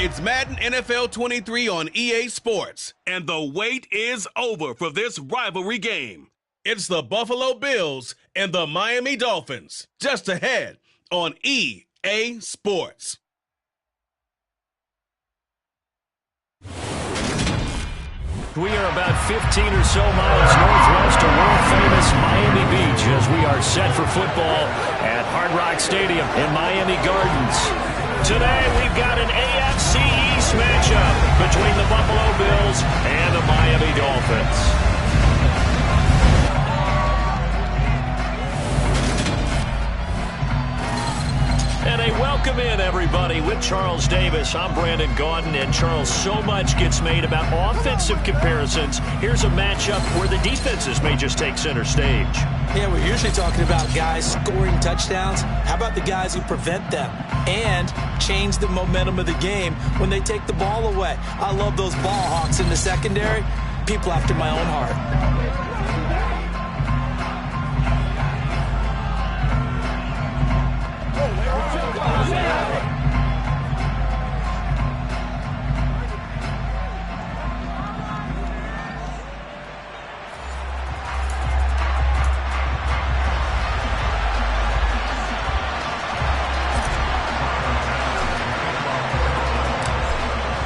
It's Madden NFL 23 on EA Sports, and the wait is over for this rivalry game. It's the Buffalo Bills and the Miami Dolphins, just ahead on EA Sports. We are about 15 or so miles northwest of world-famous Miami Beach as we are set for football at Hard Rock Stadium in Miami Gardens. Today, we've got an AFC East matchup between the Buffalo Bills and the Miami Dolphins. And a welcome in, everybody, with Charles Davis. I'm Brandon Gaudin, and Charles, so much gets made about offensive comparisons. Here's a matchup where the defenses may just take center stage. Yeah, we're usually talking about guys scoring touchdowns. How about the guys who prevent them and change the momentum of the game when they take the ball away? I love those ball hawks in the secondary. People after my own heart.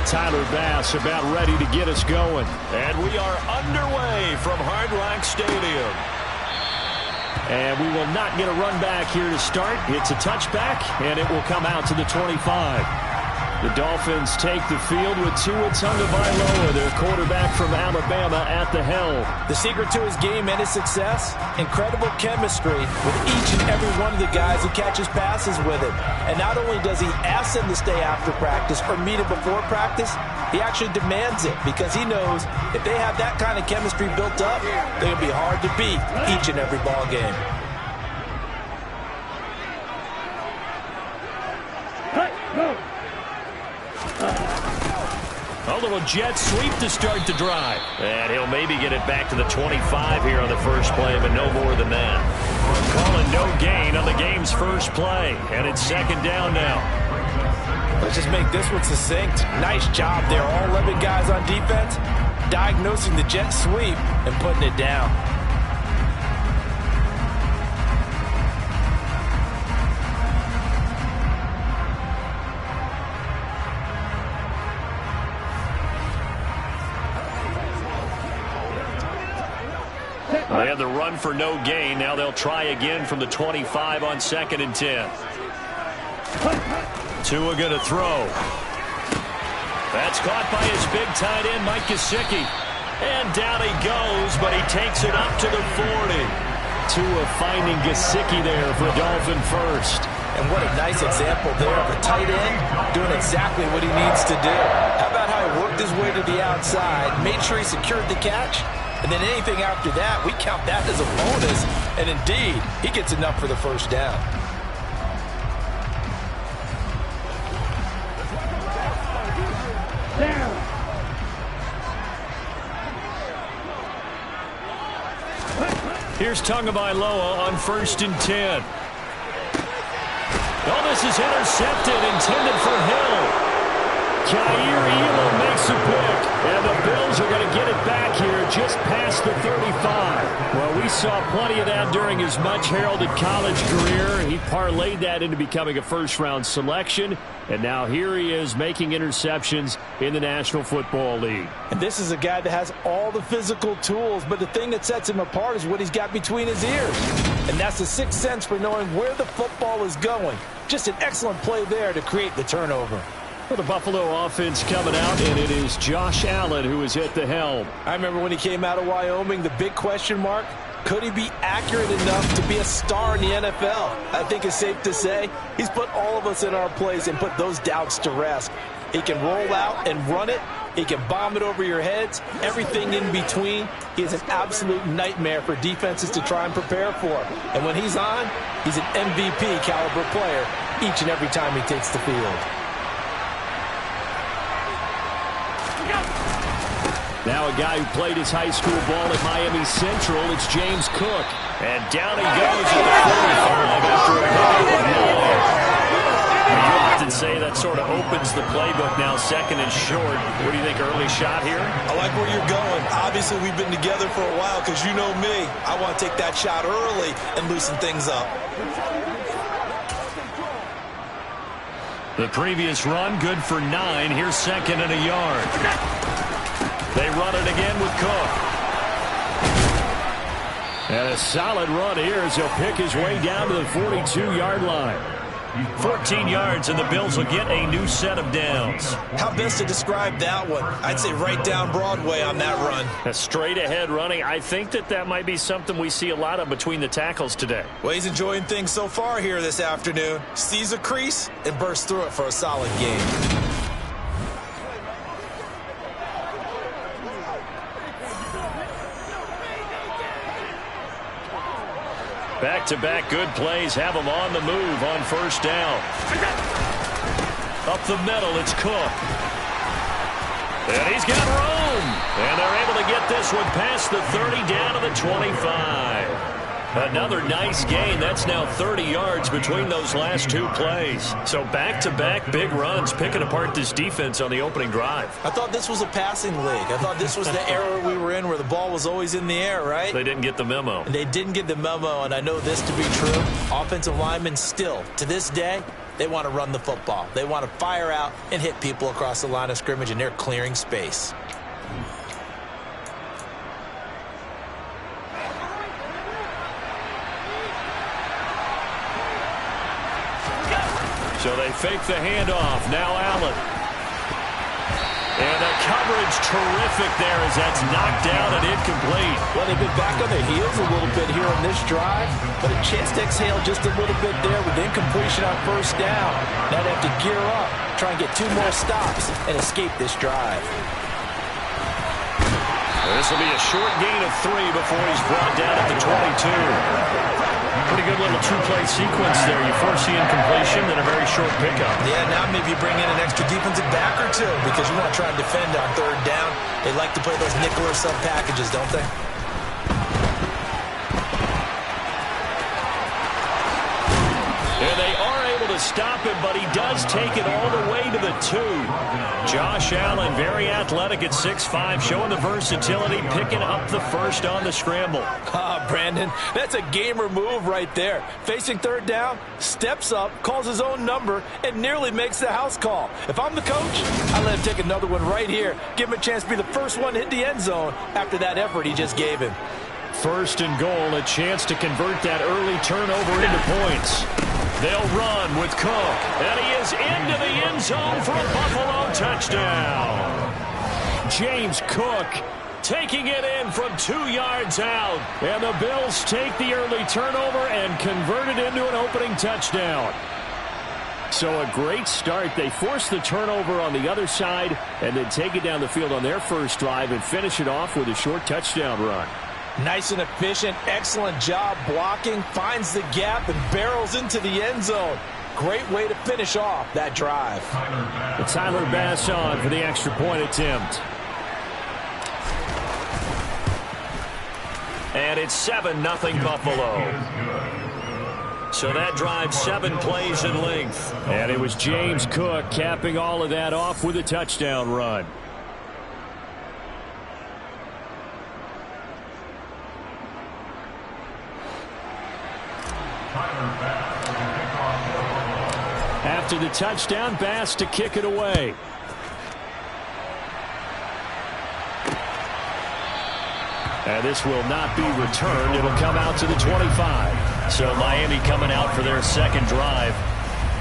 Tyler Bass about ready to get us going. And we are underway from Hard Rock Stadium. And we will not get a run back here to start. It's a touchback, and it will come out to the 25. The Dolphins take the field with Tua Tagovailoa, their quarterback from Alabama, at the helm. The secret to his game and his success, incredible chemistry with each and every one of the guys who catches passes with him. And not only does he ask them to stay after practice or meet him before practice, he actually demands it because he knows if they have that kind of chemistry built up, they're going to be hard to beat each and every ball game. A little jet sweep to start the drive. And he'll maybe get it back to the 25 here on the first play, but no more than that. Calling no gain on the game's first play. And it's second down now. Let's just make this one succinct. Nice job there. All 11 guys on defense diagnosing the jet sweep and putting it down. They had the run for no gain. Now they'll try again from the 25 on 2nd and 10. Tua going to throw. That's caught by his big tight end, Mike Gesicki. And down he goes, but he takes it up to the 40. Tua finding Gesicki there for Dolphin first. And what a nice example there of a tight end doing exactly what he needs to do. How about how he worked his way to the outside, made sure he secured the catch, and then anything after that, we count that as a bonus. And indeed, he gets enough for the first down. Here's Tagovailoa on 1st and 10. Oh, this is intercepted, intended for Hill. Kaiir Elam makes a pick, and the Bills are going to get it back here just past the 35. Well, we saw plenty of that during his much-heralded college career. He parlayed that into becoming a first-round selection, and now here he is making interceptions in the National Football League. And this is a guy that has all the physical tools, but the thing that sets him apart is what he's got between his ears. And that's the sixth sense for knowing where the football is going. Just an excellent play there to create the turnover. For the Buffalo offense coming out, and it is Josh Allen who is at the helm. I remember when he came out of Wyoming, the big question mark, could he be accurate enough to be a star in the NFL? I think it's safe to say he's put all of us in our place and put those doubts to rest. He can roll out and run it. He can bomb it over your heads. Everything in between. He is an absolute nightmare for defenses to try and prepare for. And when he's on, he's an MVP caliber player each and every time he takes the field. Now a guy who played his high school ball at Miami Central, it's James Cook. And down he goes at the 45 after a pickup of 9. You often say that sort of opens the playbook now. Second and short. What do you think, early shot here? I like where you're going. Obviously, we've been together for a while because you know me. I want to take that shot early and loosen things up. The previous run, good for 9. Here's second and a yard. They run it again with Cook. And a solid run here as he'll pick his way down to the 42-yard line. 14 yards, and the Bills will get a new set of downs. How best to describe that one? I'd say right down Broadway on that run. A straight-ahead running. I think that might be something we see a lot of between the tackles today. Well, he's enjoying things so far here this afternoon. Sees a crease and bursts through it for a solid game. Back-to-back good plays have him on the move on first down. Up the middle, it's Cook. And he's got room. And they're able to get this one past the 30 down to the 25. Another nice gain. That's now 30 yards between those last two plays. So back-to-back big runs, picking apart this defense on the opening drive. I thought this was a passing league. I thought this was the era we were in where the ball was always in the air, right? They didn't get the memo. And they didn't get the memo, and I know this to be true. Offensive linemen still, to this day, they want to run the football. They want to fire out and hit people across the line of scrimmage, and they're clearing space. So they fake the handoff. Now Allen. And the coverage terrific there as that's knocked down and incomplete. Well, they've been back on their heels a little bit here on this drive, but a chance to exhale just a little bit there with incompletion on first down. Now they have to gear up, try and get 2 more stops, and escape this drive. This will be a short gain of 3 before he's brought down at the 22. Pretty good little 2-play sequence there. You force the incompletion, then a very short pickup. Yeah, now maybe you bring in an extra defensive back or 2 because you want to try and defend on third down. They like to play those nickel or sub packages, don't they? And they are able to stop him, but he does take it all the way to the 2. Josh Allen, very athletic at 6'5", showing the versatility, picking up the first on the scramble. Ah, Brandon, that's a gamer move right there. Facing third down, steps up, calls his own number, and nearly makes the house call. If I'm the coach, I let him take another one right here. Give him a chance to be the first one to hit the end zone after that effort he just gave him. First and goal, a chance to convert that early turnover into points. They'll run with Cook, and he is into the end zone for a Buffalo touchdown. James Cook taking it in from 2 yards out, and the Bills take the early turnover and convert it into an opening touchdown. So a great start. They force the turnover on the other side and then take it down the field on their first drive and finish it off with a short touchdown run. Nice and efficient, excellent job blocking, finds the gap and barrels into the end zone. Great way to finish off that drive. Tyler Bass on for the extra point attempt. And it's 7-0 Buffalo. So that drive 7 plays in length. And it was James Cook capping all of that off with a touchdown run. After the touchdown, Bass to kick it away. And this will not be returned. It'll come out to the 25. So Miami coming out for their second drive.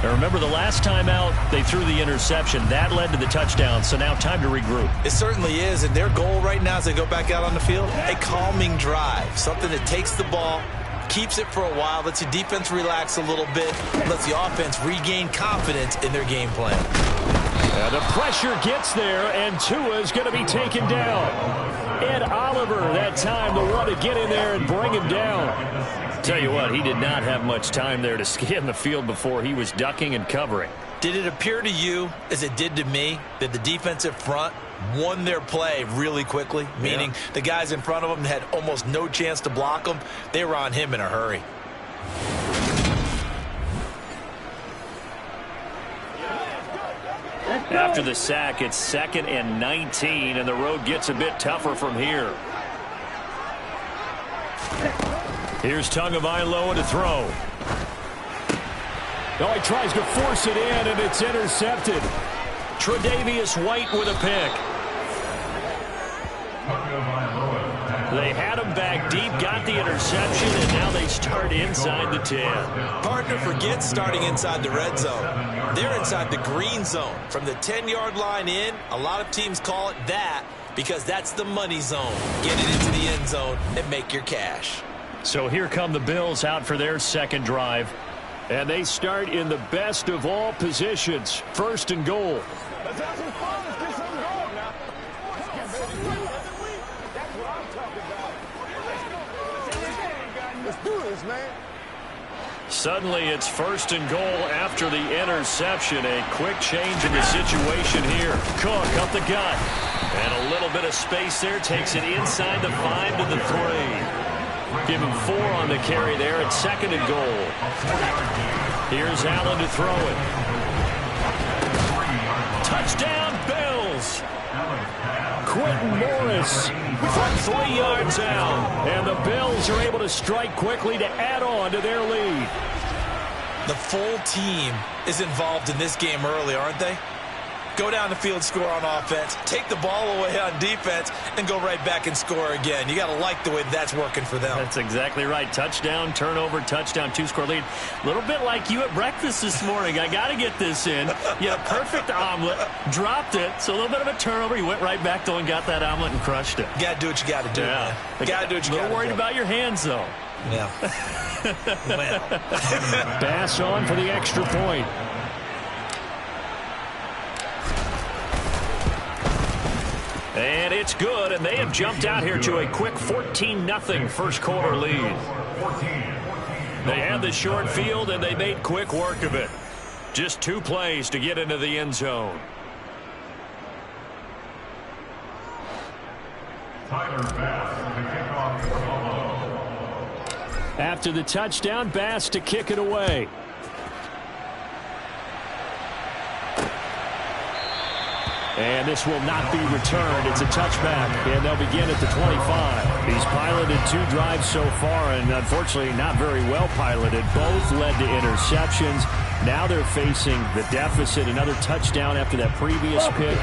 Now remember, the last time out, they threw the interception. That led to the touchdown, so now time to regroup. It certainly is, and their goal right now as they go back out on the field, a calming drive. Something that takes the ball, keeps it for a while, lets the defense relax a little bit, lets the offense regain confidence in their game plan. And the pressure gets there, and Tua is going to be taken down. Ed Oliver, that time, the one to get in there and bring him down. Tell you what, he did not have much time there to scan the field before he was ducking and covering. Did it appear to you, as it did to me, that the defensive front won their play really quickly? Meaning the guys in front of them had almost no chance to block them. They were on him in a hurry. After the sack, it's 2nd and 19, and the road gets a bit tougher from here. Here's Tagovailoa to throw. Oh, he tries to force it in, and it's intercepted. Tre'Davious White with a pick. They had him back deep, got the interception, and now they start inside the 10. Partner, forget starting inside the red zone. They're inside the green zone. From the 10-yard line in, a lot of teams call it that because that's the money zone. Get it into the end zone and make your cash. So here come the Bills out for their second drive. And they start in the best of all positions. 1st and goal. Let's have some fun. Let's get something going now. That's what I'm talking about. Let's do this, man. Suddenly it's 1st and goal after the interception. A quick change in the situation here. Cook up the gut. And a little bit of space there. Takes it inside the 5 to the 3. Give him 4 on the carry there at 2nd and goal. Here's Allen to throw it. Touchdown, Bills. Quentin Morris from 3 yards out. And the Bills are able to strike quickly to add on to their lead. The full team is involved in this game early, aren't they? Go down the field, score on offense, take the ball away on defense, and go right back and score again. You got to like the way that's working for them. That's exactly right. Touchdown, turnover, touchdown, 2-score lead. A little bit like you at breakfast this morning. I got to get this in. You had a perfect omelet, dropped it, so a little bit of a turnover. You went right back, though, and got that omelet and crushed it. You got to do what you got to do, man. You got to do what you got to do. A little worried about your hands, though. Yeah. Well. Bass on for the extra point. And it's good, and they have jumped out here to a quick 14-0 first-quarter lead. They had the short field, and they made quick work of it. Just 2 plays to get into the end zone. After the touchdown, Bass to kick it away. And this will not be returned. It's a touchback, and they'll begin at the 25. He's piloted 2 drives so far, and unfortunately not very well piloted. Both led to interceptions. Now they're facing the deficit. Another touchdown after that previous pick.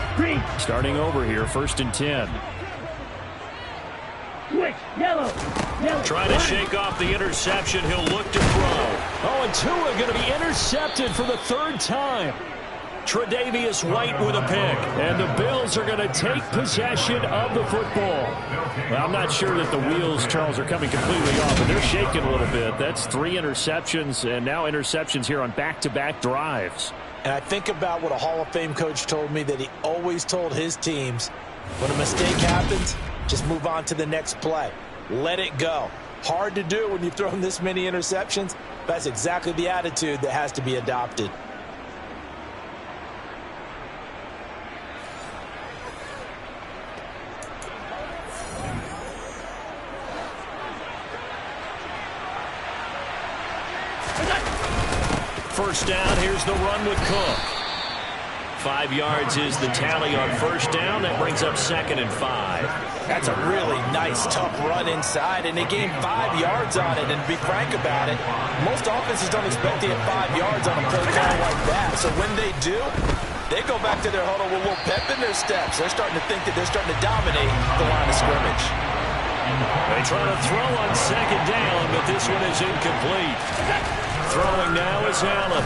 Starting over here, 1st and 10. Yellow. Trying to shake off the interception. He'll look to throw. Oh, and Tua going to be intercepted for the 3rd time. Tre'Davious White with a pick. And the Bills are going to take possession of the football. Well, I'm not sure that the wheels, Charles, are coming completely off, but they're shaking a little bit. That's 3 interceptions, and now interceptions here on back-to-back drives. And I think about what a Hall of Fame coach told me that he always told his teams, when a mistake happens, just move on to the next play. Let it go. Hard to do when you've thrown this many interceptions. That's exactly the attitude that has to be adopted. First down, here's the run with Cook. 5 yards is the tally on first down. That brings up 2nd and 5. That's a really nice, tough run inside, and they gained 5 yards on it. And to be frank about it, most offenses don't expect to get 5 yards on a play call like that. So when they do, they go back to their huddle with a little pep in their steps. They're starting to think that they're starting to dominate the line of scrimmage. They try to throw on 2nd down, but this one is incomplete. Throwing now is Allen.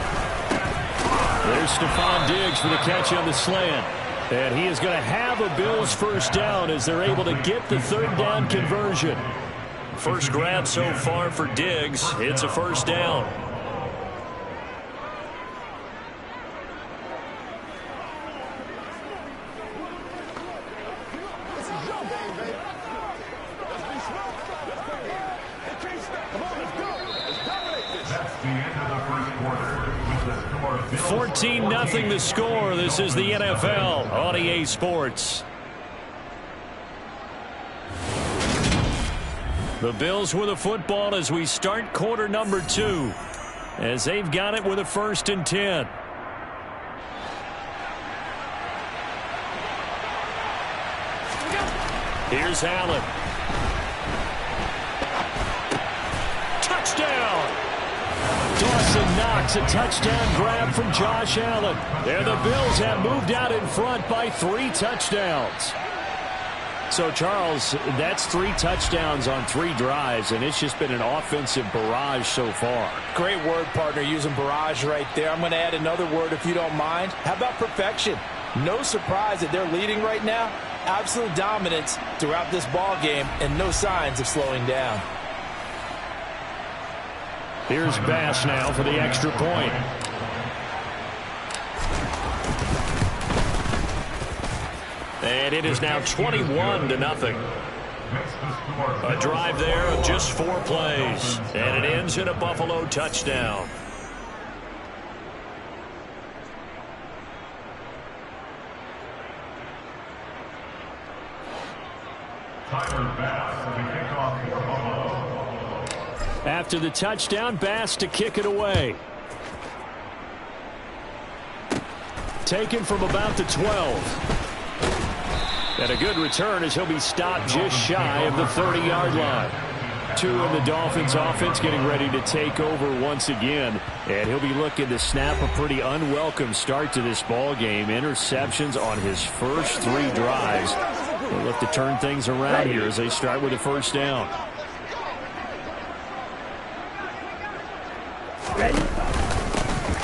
There's Stephon Diggs for the catch on the slant. And he is going to have a Bills first down as they're able to get the 3rd down conversion. First grab so far for Diggs. It's a first down. The end of the first quarter with the score 14-0 the score. This is the NFL on EA Sports. The Bills with a football as we start quarter number 2. As they've got it with a 1st and 10. Here's Allen. Touchdown! Dawson Knox, a touchdown grab from Josh Allen. And the Bills have moved out in front by 3 touchdowns. So, Charles, that's 3 touchdowns on 3 drives, and it's just been an offensive barrage so far. Great word, partner, using barrage right there. I'm going to add another word if you don't mind. How about perfection? No surprise that they're leading right now. Absolute dominance throughout this ball game and no signs of slowing down. Here's Bass now for the extra point. And it is now 21-0. A drive there of just 4 plays. And it ends in a Buffalo touchdown. After the touchdown, Bass to kick it away. Taken from about the 12. And a good return as he'll be stopped just shy of the 30-yard line. 2 in the Dolphins offense getting ready to take over once again. And he'll be looking to snap a pretty unwelcome start to this ball game. Interceptions on his first 3 drives. They'll look to turn things around here as they start with a first down.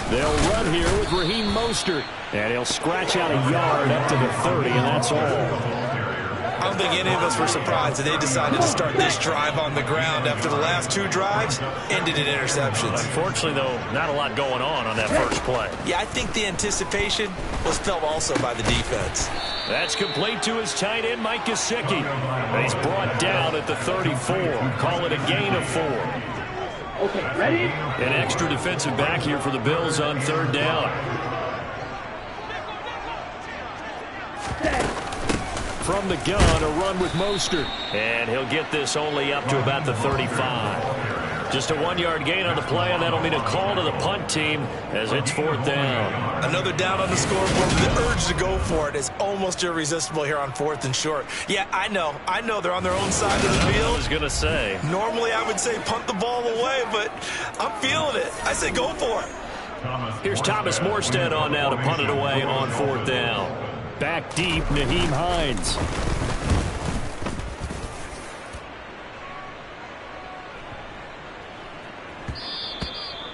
They'll run here with Raheem Mostert. And he'll scratch out a yard up to the 30, and that's all. I don't think any of us were surprised that they decided to start this drive on the ground after the last 2 drives ended in interceptions. Unfortunately, though, not a lot going on that first play. Yeah, I think the anticipation was felt also by the defense. That's complete to his tight end, Mike Gesicki. And he's brought down at the 34. Call it a gain of 4. Okay, ready? An extra defensive back here for the Bills on 3rd down. From the gun, a run with Mostert. And he'll get this only up to about the 35. Just a 1-yard gain on the play, and that'll mean a call to the punt team as it's 4th down. Another down on the scoreboard. The urge to go for it is almost irresistible here on 4th and short. Yeah, I know they're on their own side of the field. I was going to say. Normally I would say punt the ball away, but I'm feeling it. I say go for it. Here's Thomas Morstead on now to punt it away on 4th down. Back deep, Nyheim Hines.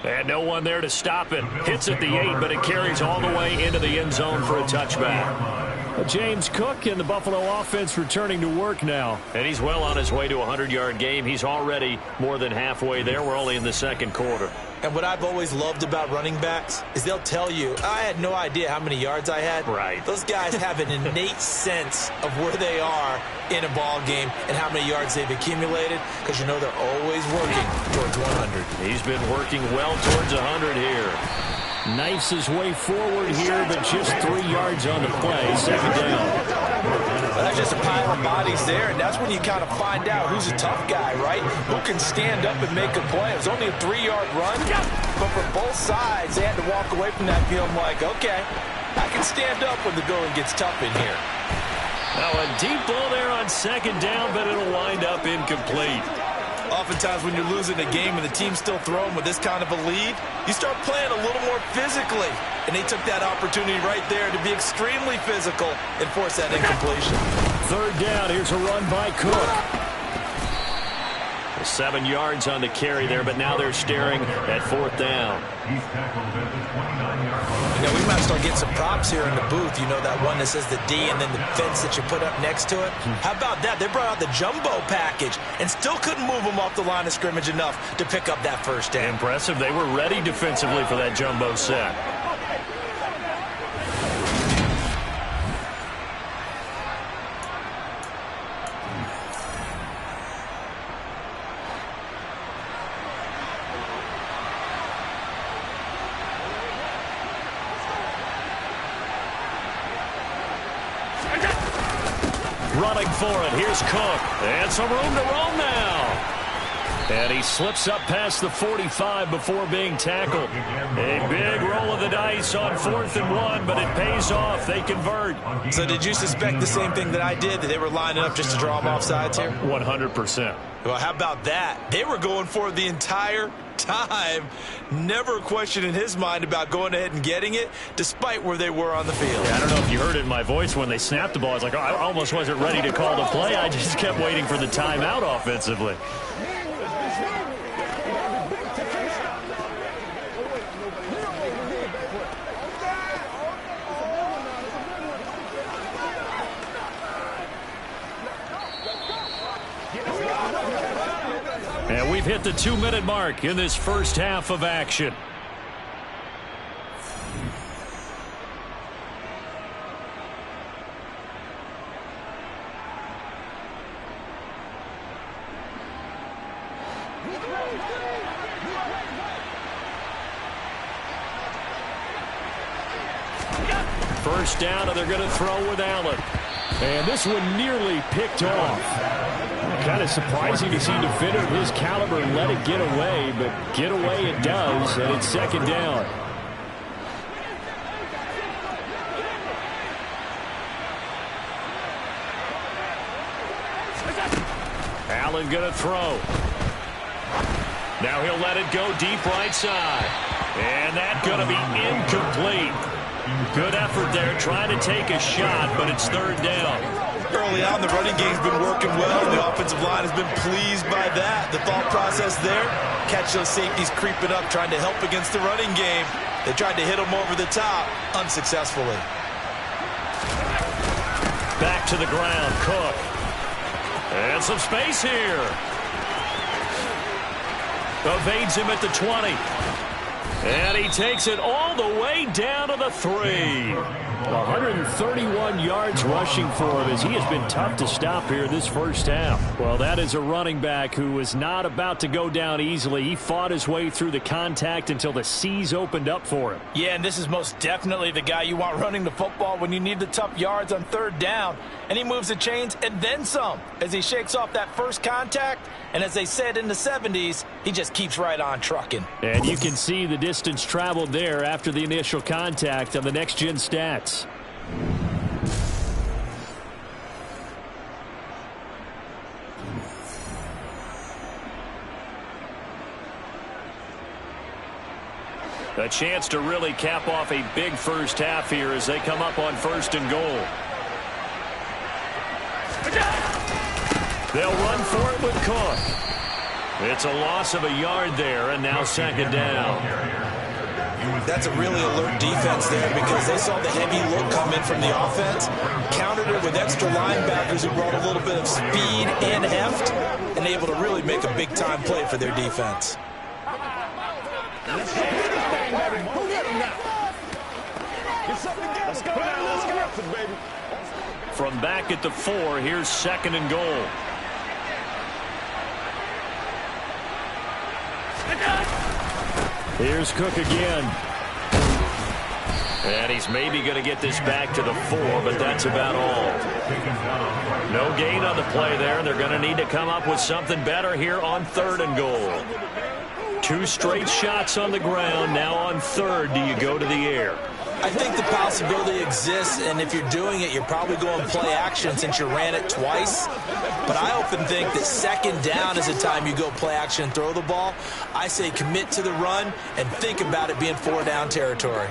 And no one there to stop it. Hits at the 8, but it carries all the way into the end zone for a touchback. James Cook and the Buffalo offense returning to work now. And he's well on his way to a 100-yard game. He's already more than halfway there. We're only in the 2nd quarter. And what I've always loved about running backs is they'll tell you, I had no idea how many yards I had. Right. Those guys have an innate sense of where they are in a ball game and how many yards they've accumulated, because you know they're always working towards 100. He's been working well towards 100 here. Knifes his way forward here, but just 3 yards on the play. 2nd down. Well, that's just a pile of bodies there, and that's when you kind of find out who's a tough guy, right? Who can stand up and make a play. It was only a 3-yard run, but for both sides, they had to walk away from that field like, okay, I can stand up when the going gets tough in here. Now a deep ball there on 2nd down, but it'll wind up incomplete. Oftentimes when you're losing a game and the team's still throwing with this kind of a lead, you start playing a little more physically. And they took that opportunity right there to be extremely physical and force that incompletion. 3rd down, here's a run by Cook. 7 yards on the carry there, but now they're staring at 4th down. He's tackled at the 29-yard line. You know, we might start getting some props here in the booth. You know, that one that says the D and then the fence that you put up next to it. How about that? They brought out the jumbo package and still couldn't move them off the line of scrimmage enough to pick up that first down. Impressive. They were ready defensively for that jumbo set. Running for it. Here's Cook. And some room to roam now. And he slips up past the 45 before being tackled. A big roll of the dice on 4th and 1, but it pays off. They convert. So did you suspect the same thing that I did, that they were lining up just to draw them off sides here? 100%. Well, how about that? They were going for it the entire time. Never a question in his mind about going ahead and getting it, despite where they were on the field. Yeah, I don't know if you heard it in my voice when they snapped the ball. I was like, oh, I almost wasn't ready to call the play. I just kept waiting for the timeout offensively. And we've hit the 2-minute mark in this first half of action. First down, and they're going to throw with Allen. And this one nearly picked off. Kind of surprising to see a defender of his caliber let it get away, but get away it does, and it's 2nd down. Allen going to throw. Now he'll let it go deep right side. And that's going to be incomplete. Good effort there, trying to take a shot, but it's 3rd down. Early on, the running game's been working well. The offensive line has been pleased by that. The thought process there, catch those safeties creeping up, trying to help against the running game. They tried to hit them over the top, unsuccessfully. Back to the ground, Cook. And some space here. Evades him at the 20. And he takes it all the way down to the 3. 131 yards rushing for him as he has been tough to stop here this first half. Well, that is a running back who was not about to go down easily. He fought his way through the contact until the seas opened up for him. Yeah, and this is most definitely the guy you want running the football when you need the tough yards on 3rd down. And he moves the chains and then some as he shakes off that first contact. And as they said in the 70s, he just keeps right on trucking. And you can see the distance traveled there after the initial contact on the next-gen stats. A chance to really cap off a big first half here as they come up on 1st and goal. They'll run for it with Cook. It's a loss of a yard there, and now 2nd down. That's a really alert defense there because they saw the heavy look come in from the offense, countered it with extra linebackers who brought a little bit of speed and heft, and able to really make a big-time play for their defense. From back at the 4, here's 2nd and goal. Here's Cook again. And he's maybe going to get this back to the 4, but that's about all. No gain on the play there. They're going to need to come up with something better here on 3rd and goal. 2 straight shots on the ground. Now on 3rd, do you go to the air? I think the possibility exists, and if you're doing it, you're probably going play action since you ran it twice. But I often think that 2nd down is the time you go play action and throw the ball. I say commit to the run and think about it being 4-down territory.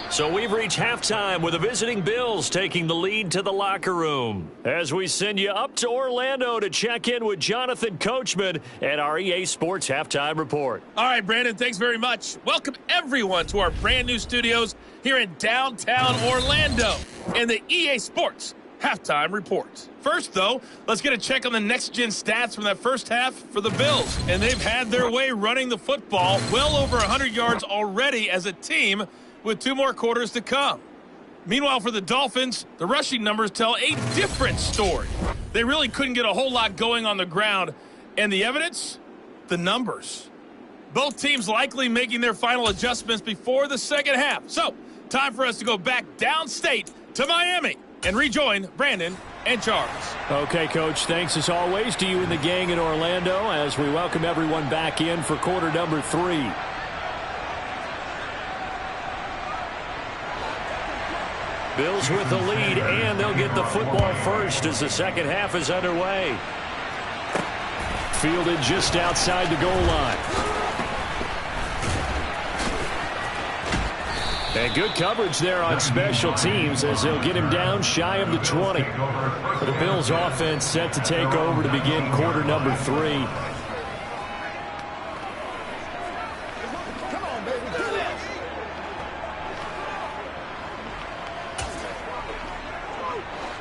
So we've reached halftime with the visiting Bills taking the lead to the locker room. As we send you up to Orlando to check in with Jonathan Coachman at our EA Sports Halftime Report. All right, Brandon, thanks very much. Welcome everyone to our brand new studios here in downtown Orlando and the EA Sports Halftime Report. First, though, let's get a check on the next-gen stats from that first half for the Bills. And they've had their way running the football, well over 100 yards already as a team, with 2 more quarters to come. Meanwhile, for the Dolphins, the rushing numbers tell a different story. They really couldn't get a whole lot going on the ground. And the evidence? The numbers. Both teams likely making their final adjustments before the second half. So, time for us to go back downstate to Miami and rejoin Brandon and charge. Okay, Coach, thanks as always to you and the gang in Orlando as we welcome everyone back in for quarter number 3. Bills with the lead, and they'll get the football first as the second half is underway. Fielded just outside the goal line. And good coverage there on special teams as they'll get him down shy of the 20. The Bills offense set to take over to begin quarter number 3.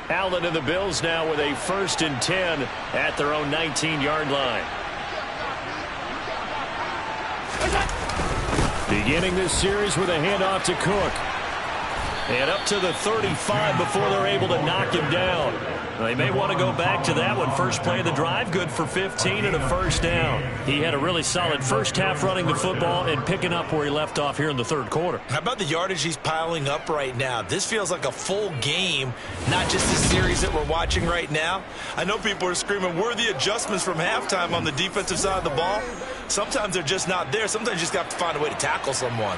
Allen and the Bills now with a 1st and 10 at their own 19-yard line. Beginning this series with a handoff to Cook. And up to the 35 before they're able to knock him down. They may want to go back to that one. First play of the drive, good for 15 and a 1st down. He had a really solid first half running the football and picking up where he left off here in the 3rd quarter. How about the yardage he's piling up right now? This feels like a full game, not just the series that we're watching right now. I know people are screaming, where are the adjustments from halftime on the defensive side of the ball? Sometimes they're just not there. Sometimes you just have to find a way to tackle someone.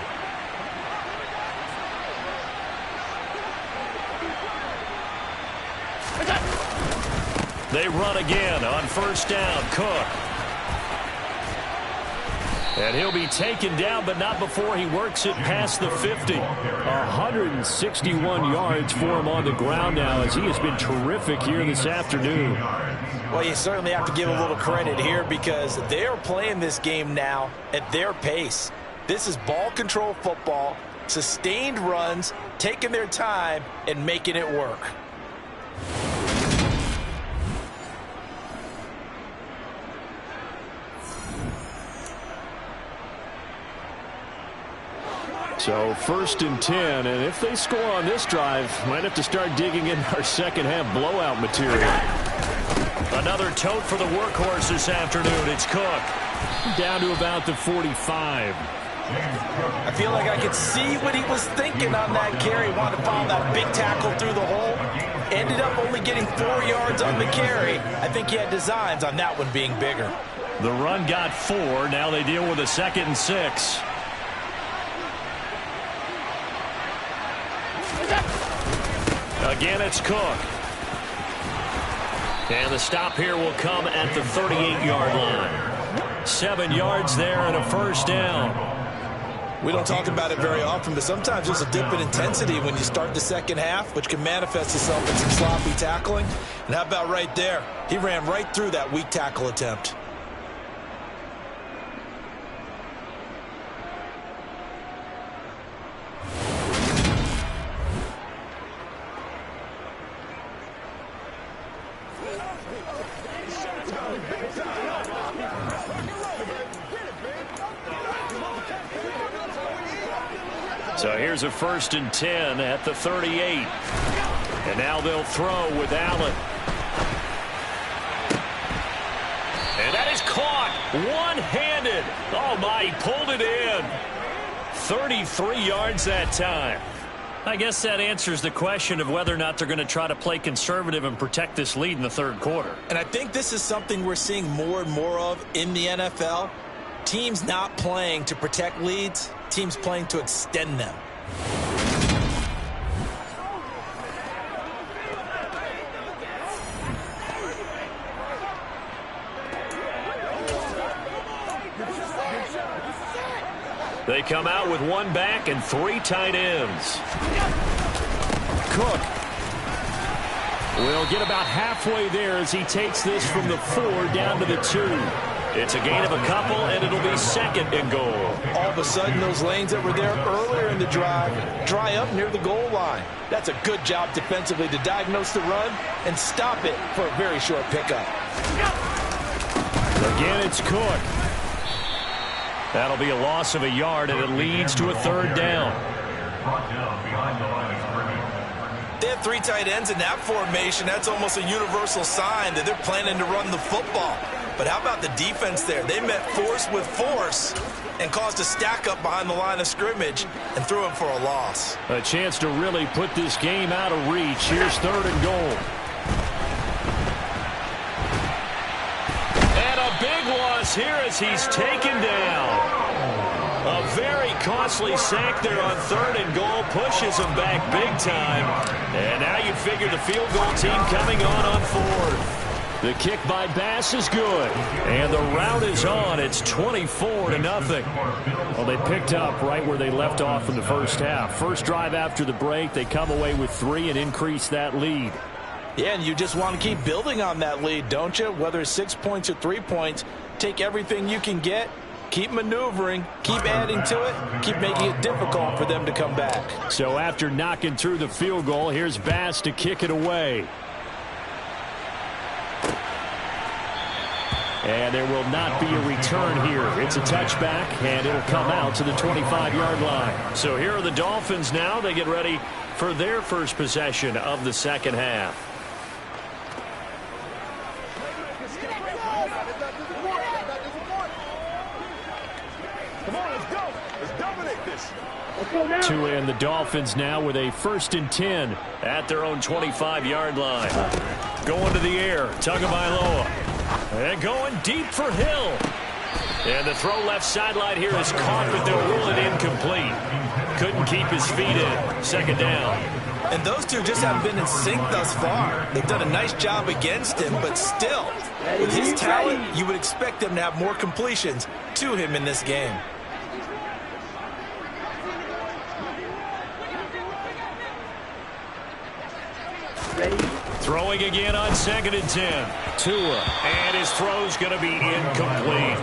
They run again on 1st down. Cook. And he'll be taken down, but not before he works it past the 50. 161 yards for him on the ground now as he has been terrific here this afternoon. Well, you certainly have to give a little credit here because they are playing this game now at their pace. This is ball control football, sustained runs, taking their time, and making it work. So 1st and 10, and if they score on this drive, might have to start digging in our second half blowout material. Another tote for the workhorse this afternoon. It's Cook. Down to about the 45. I feel like I could see what he was thinking on that carry. Wanted to follow that big tackle through the hole. Ended up only getting 4 yards on the carry. I think he had designs on that one being bigger. The run got 4. Now they deal with a 2nd and 6. Again, it's Cook. And the stop here will come at the 38-yard line. 7 yards there and a 1st down. We don't talk about it very often, but sometimes there's a dip in intensity when you start the second half, which can manifest itself in some sloppy tackling. And how about right there? He ran right through that weak tackle attempt. So here's a 1st and 10 at the 38. And now they'll throw with Allen. And that is caught one-handed. Oh, my, he pulled it in. 33 yards that time. I guess that answers the question of whether or not they're going to try to play conservative and protect this lead in the 3rd quarter. And I think this is something we're seeing more and more of in the NFL. Teams not playing to protect leads, teams playing to extend them. They come out with 1 back and 3 tight ends. Cook will get about halfway there as he takes this from the 4 down to the 2. It's a gain of a couple, and it'll be 2nd and goal. All of a sudden, those lanes that were there earlier in the drive dry up near the goal line. That's a good job defensively to diagnose the run and stop it for a very short pickup. Again, it's Cook. That'll be a loss of a yard, and it leads to a 3rd down. They have 3 tight ends in that formation. That's almost a universal sign that they're planning to run the football. But how about the defense there? They met force with force and caused a stack up behind the line of scrimmage and threw him for a loss. A chance to really put this game out of reach. Here's 3rd and goal. big loss here as he's taken down. A very costly sack there on 3rd and goal. Pushes him back big time. And now you figure the field goal team coming on 4th. The kick by Bass is good. And the route is on. It's 24-0. Well, they picked up right where they left off in the first half. First drive after the break, they come away with 3 and increase that lead. Yeah, and you just want to keep building on that lead, don't you? Whether it's 6 points or 3 points, take everything you can get. Keep maneuvering, keep adding to it, keep making it difficult for them to come back. So after knocking through the field goal, here's Bass to kick it away. And there will not be a return here. It's a touchback, and it'll come out to the 25-yard line. So here are the Dolphins now. They get ready for their first possession of the second half. And the Dolphins now with a 1st and 10 at their own 25-yard line. Going to the air, Tagovailoa. And going deep for Hill. And the throw left sideline here is caught, but they'll rule it incomplete. Couldn't keep his feet in. Second down. And those two just haven't been in sync thus far. They've done a nice job against him, but still, with his talent, you would expect them to have more completions to him in this game. Throwing again on 2nd and 10. Tua. And his throw's going to be incomplete.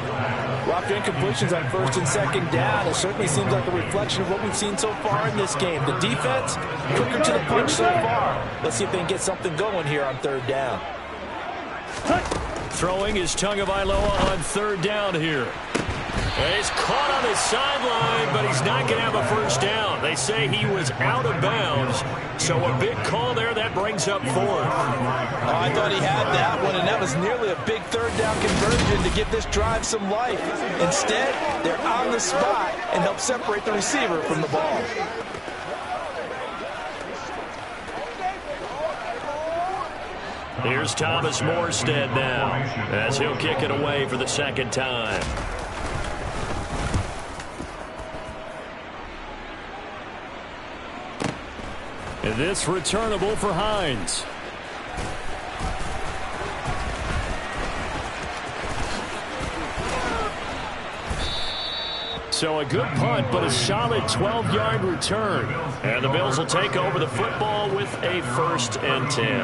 Well, after incompletions on 1st and 2nd down, it certainly seems like a reflection of what we've seen so far in this game. The defense, quicker to the punch so far. Let's see if they can get something going here on 3rd down. Throwing is Tagovailoa on 3rd down here. And he's caught on his sideline, but he's not going to have a first down. They say he was out of bounds. So a big call there. That brings up 4th. Oh, I thought he had that one, and that was nearly a big 3rd down conversion to give this drive some life. Instead, they're on the spot and help separate the receiver from the ball. Here's Thomas Morstead now as he'll kick it away for the 2nd time. And this returnable for Hines. So a good punt, but a solid 12-yard return. And the Bills will take over the football with a 1st and 10.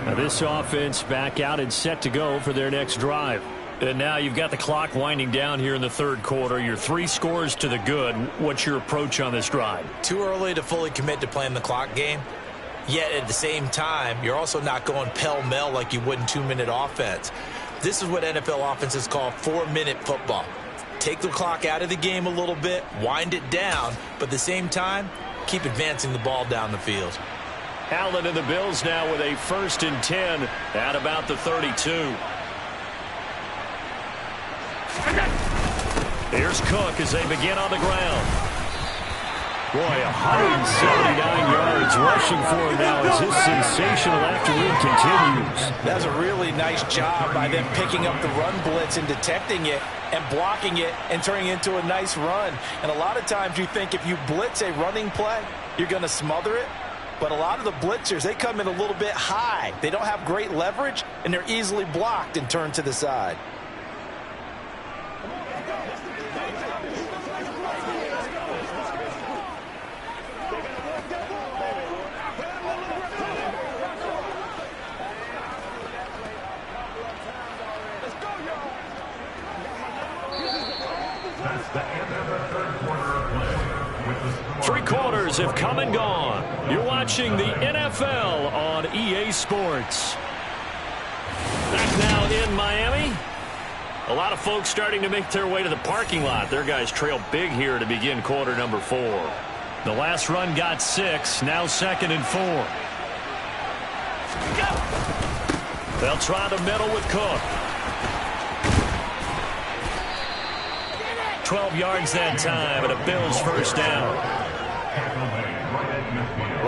Now this offense back out and set to go for their next drive. And now you've got the clock winding down here in the 3rd quarter. You're 3 scores to the good. What's your approach on this drive? Too early to fully commit to playing the clock game. Yet at the same time, you're also not going pell-mell like you would in 2-minute offense. This is what NFL offenses call 4-minute football. Take the clock out of the game a little bit, wind it down, but at the same time, keep advancing the ball down the field. Allen and the Bills now with a 1st and 10 at about the 32. Here's Cook as they begin on the ground. Boy, 179 yards rushing for him now as his sensational afternoon continues. That's a really nice job by them picking up the run blitz and detecting it and blocking it and turning it into a nice run. And a lot of times you think if you blitz a running play, you're going to smother it. But a lot of the blitzers, they come in a little bit high. They don't have great leverage, and they're easily blocked and turned to the side. Three quarters have come and gone. You're watching the NFL on EA Sports. Back now in Miami. A lot of folks starting to make their way to the parking lot. Their guys trail big here to begin quarter number 4. The last run got 6. Now 2nd and 4. They'll try the middle with Cook. 12 yards that time, and a Bills first down.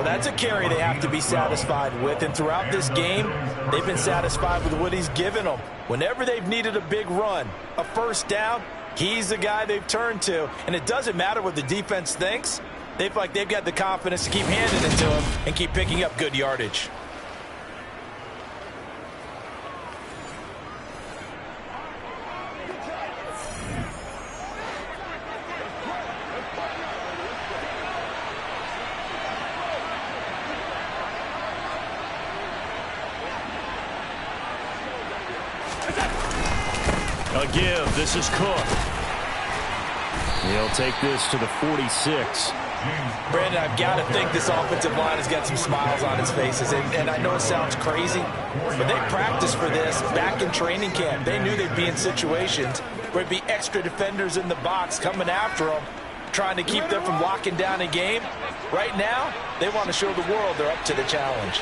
Well, that's a carry they have to be satisfied with, and throughout this game, they've been satisfied with what he's given them. Whenever they've needed a big run, a first down, he's the guy they've turned to, and it doesn't matter what the defense thinks. They feel like they've got the confidence to keep handing it to him and keep picking up good yardage. A give. This is Cook. He'll take this to the 46. Brandon, I've got to think this offensive line has got some smiles on its faces. And I know it sounds crazy, but they practiced for this back in training camp. They knew they'd be in situations where there'd be extra defenders in the box coming after them, trying to keep them from locking down a game. Right now, they want to show the world they're up to the challenge.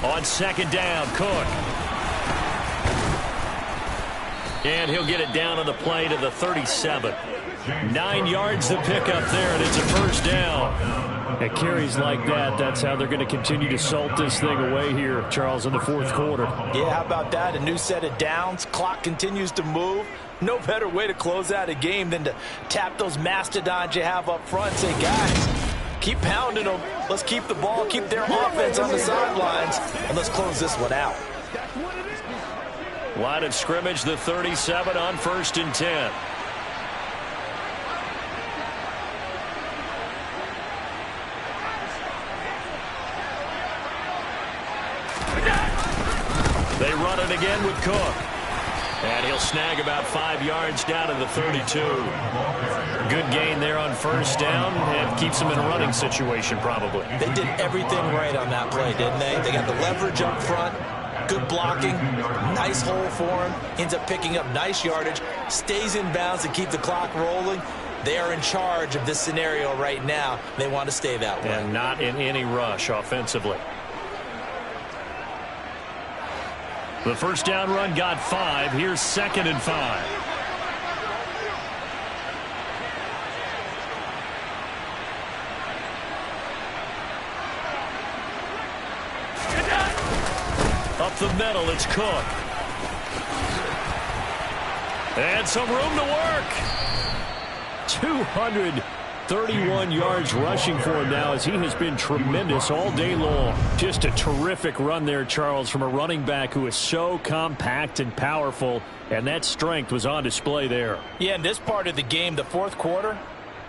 On second down, Cook. And he'll get it down on the play to the 37. 9 yards to pick up there, and it's a first down. At carries like that, that's how they're going to continue to salt this thing away here, Charles, in the fourth quarter. Yeah, how about that? A new set of downs. Clock continues to move. No better way to close out a game than to tap those mastodons you have up front and say, guys, keep pounding them. Let's keep the ball, keep their offense on the sidelines, and let's close this one out. Line of scrimmage, the 37 on 1st and 10. They run it again with Cook. And he'll snag about 5 yards down to the 32. Good gain there on first down, and keeps them in a running situation probably. They did everything right on that play, didn't they? They got the leverage up front, good blocking, nice hole for him, ends up picking up nice yardage, stays in bounds to keep the clock rolling. They are in charge of this scenario right now. They want to stay that way. And not in any rush offensively. The first down run got 5. Here's 2nd and 5. Up the middle, it's Cook. And some room to work. 231 yards rushing for him now, as he has been tremendous all day long. Just a terrific run there, Charles, from a running back who is so compact and powerful, and that strength was on display there. Yeah, in this part of the game, the fourth quarter,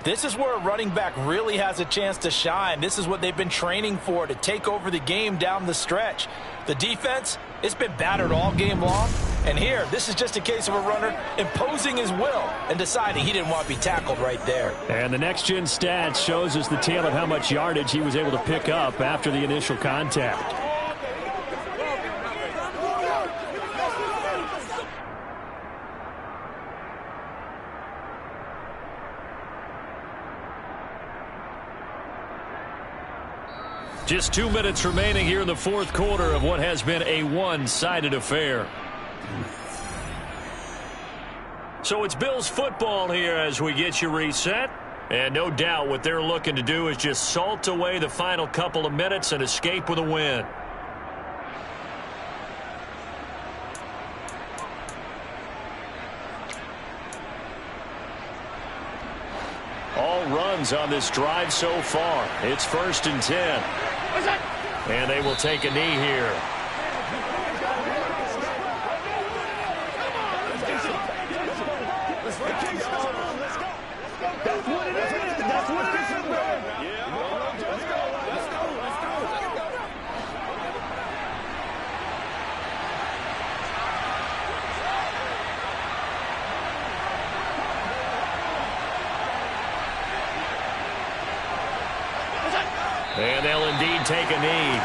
this is where a running back really has a chance to shine. This is what they've been training for, to take over the game down the stretch. The defense, it's been battered all game long. And here, this is just a case of a runner imposing his will and deciding he didn't want to be tackled right there. And the next-gen stats shows us the tale of how much yardage he was able to pick up after the initial contact. Just 2 minutes remaining here in the fourth quarter of what has been a one-sided affair. So it's Bills football here as we get you reset. And no doubt what they're looking to do is just salt away the final couple of minutes and escape with a win. All runs on this drive so far. It's 1st and 10. And they will take a knee here. And they'll indeed take a knee.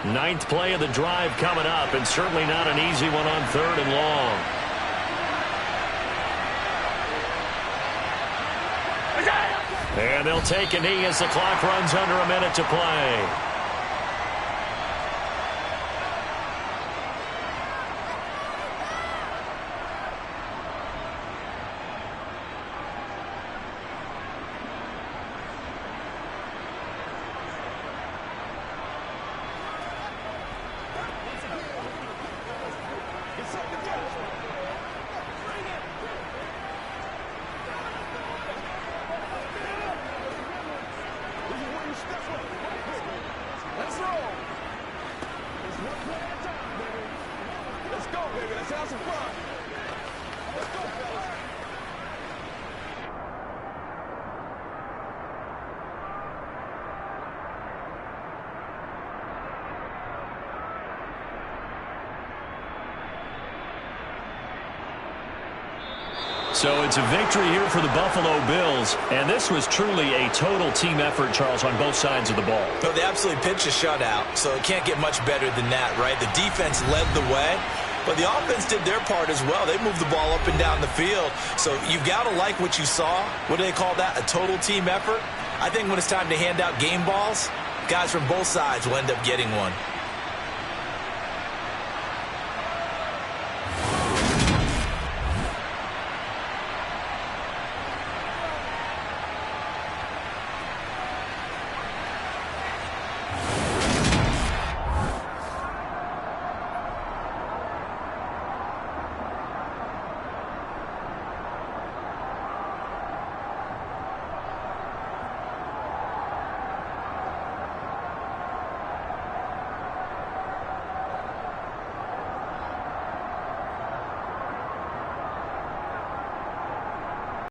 Ninth play of the drive coming up, and certainly not an easy one on 3rd and long. And they'll take a knee as the clock runs under a minute to play. So it's a victory here for the Buffalo Bills, and this was truly a total team effort, Charles, on both sides of the ball. No, they absolutely pitched a shutout, so it can't get much better than that, right? The defense led the way, but the offense did their part as well. They moved the ball up and down the field, so you've got to like what you saw. What do they call that? A total team effort? I think when it's time to hand out game balls, guys from both sides will end up getting one.